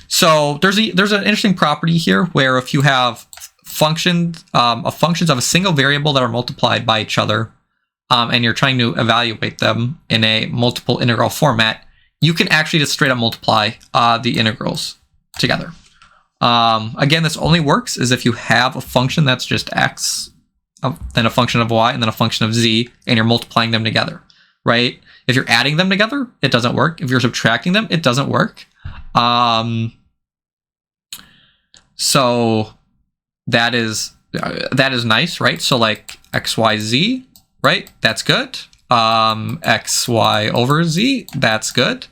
So there's an interesting property here where if you have functions of a single variable that are multiplied by each other, and you're trying to evaluate them in a multiple integral format, you can actually just straight up multiply the integrals together. Again, this only works is if you have a function that's just x, then a function of y, and then a function of z, and you're multiplying them together, right? If you're adding them together, it doesn't work. If you're subtracting them, it doesn't work. So that is nice, right? So like x, y, z, right? That's good. X, y over z, that's good.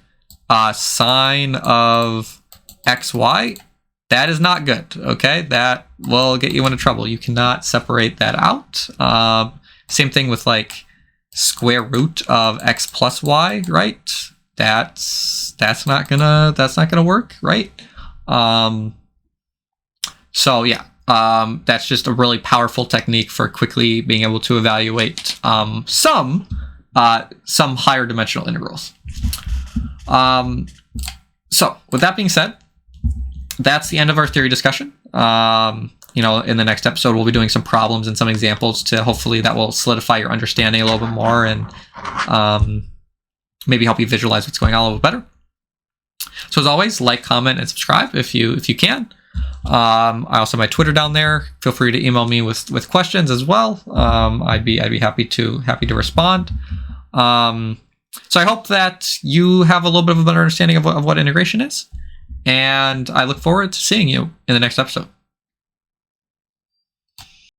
Sine of x, y, that is not good, okay? That will get you into trouble. You cannot separate that out. Same thing with like square root of x plus y, right? That's not gonna work, right? So yeah, that's just a really powerful technique for quickly being able to evaluate some higher dimensional integrals. So with that being said, that's the end of our theory discussion. In the next episode, we'll be doing some problems and some examples to hopefully that will solidify your understanding a little bit more and maybe help you visualize what's going on a little bit better. So as always, like, comment, and subscribe if you can. I also have my Twitter down there. Feel free to email me with questions as well. I'd be happy to respond. So I hope that you have a little bit of a better understanding of what integration is, and I look forward to seeing you in the next episode.